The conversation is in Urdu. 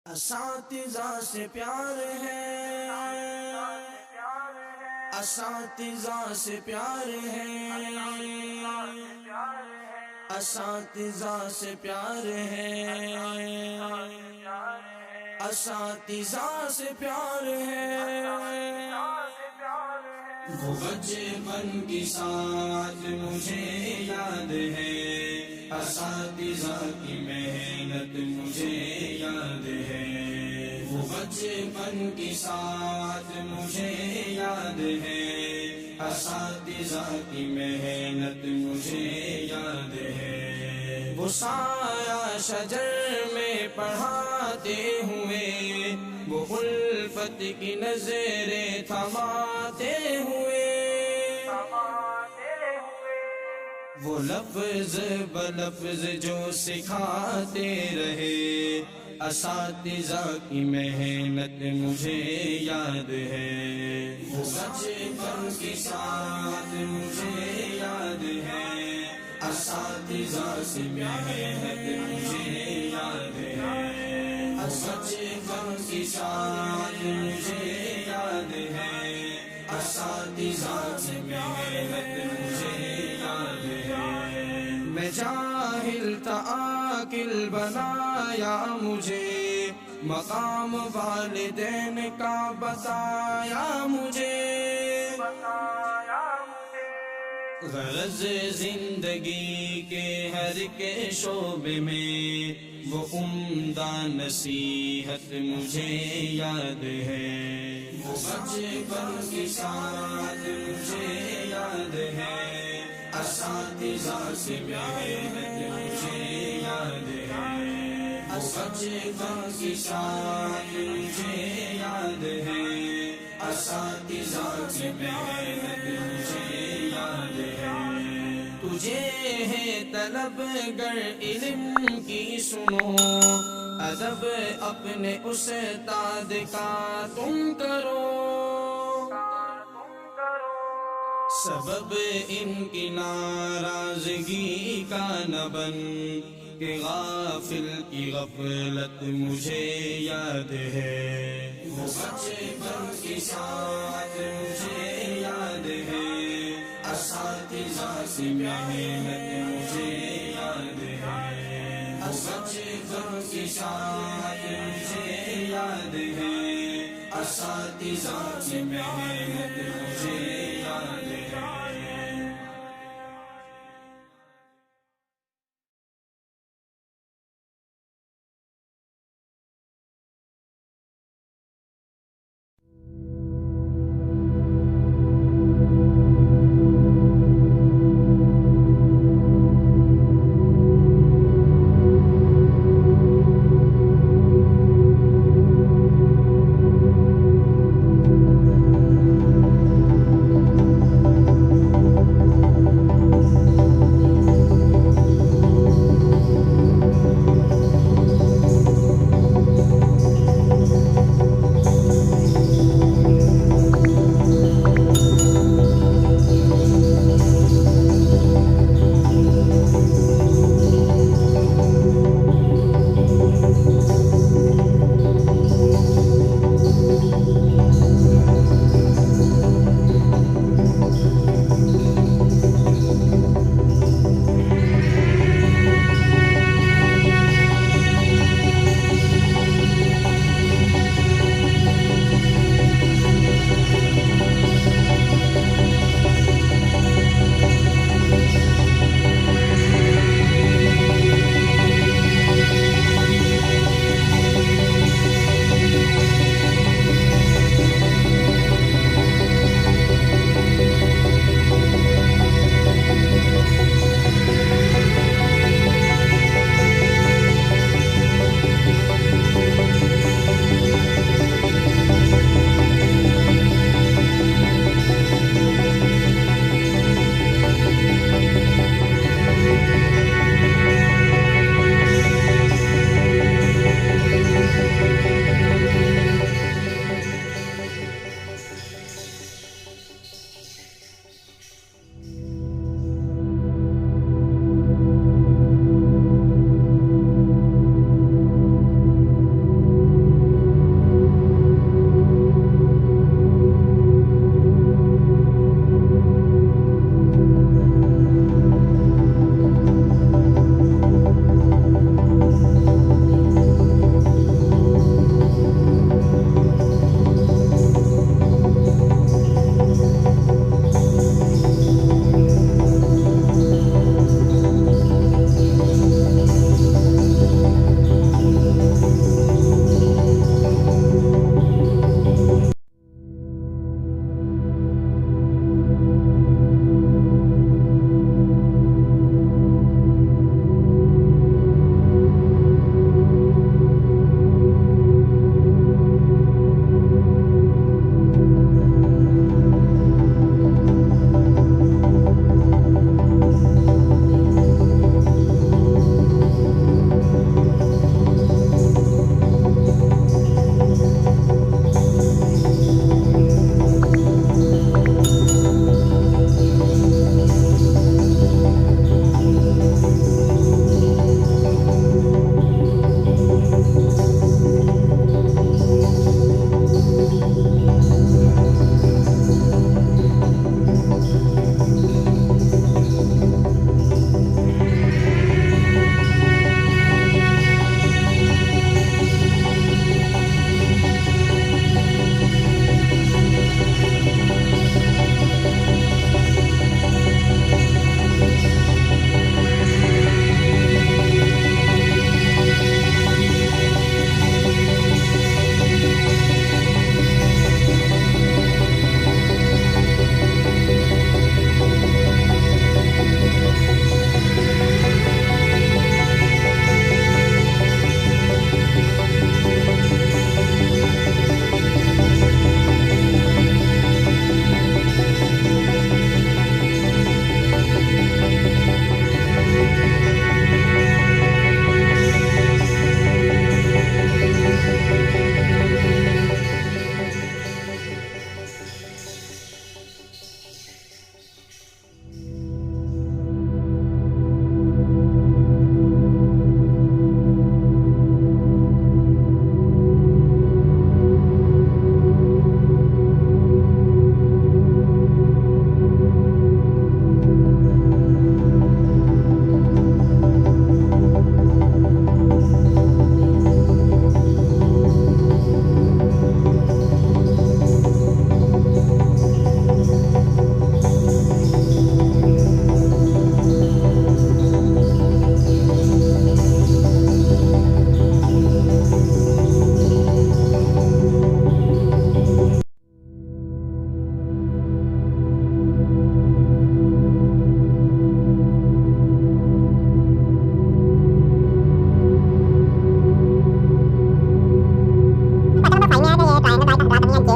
اساتذہ سے پیار ہے، اساتذہ سے پیار ہے، اساتذہ سے پیار ہے، اساتذہ سے پیار ہے۔ وہ بچپن کی ساتھ مجھے یاد ہے، اساتذہ کی محنت مجھے یاد ہے۔ وہ بچپن کی ساتھ مجھے یاد ہے، اساتذہ کی محنت مجھے یاد ہے۔ وہ سایہ شجر میں پڑھاتے ہوئے، وہ الفت کی نظریں تھماتے ہوئے، وہ لفظ بلفظ جو سکھاتے رہے، اساتذہ کی محنت مجھے یاد ہے۔ وہ بچپن کی ساتھ مجھے یاد ہے، اساتذہ سے محنت مجھے یاد ہے۔ بچپن کی ساتھ مجھے یاد ہے، اساتذہ سے محنت مجھے یاد ہے۔ میں جاہل تھا عاقل بنایا مجھے، مقام والدین کا بتایا مجھے، غرض زندگی کے ہر کے شعبے میں وہ عمدہ نصیحت مجھے یاد ہے۔ وہ بچپن کی ساتھ مجھے یاد ہے، اساتذہ سے محنت مجھے یاد ہے۔ وہ بچپن کی ساتھ مجھے یاد ہے، اساتذہ کی محنت مجھے یاد ہے۔ تجھے ہے طلب گر علم کی سنو، ادب اپنے استاد کا تم کرو، سبب ان کی ناراضگی کا نہ بن، کہ غافل کی غفلت مجھے یاد ہے۔ وہ بچپن کی ساتھ مجھے یاد ہے، اساتذہ سے محنت مجھے یاد ہے۔ بچپن کی ساتھ مجھے یاد ہے، اساتذہ سے محنت مجھے یاد ہے۔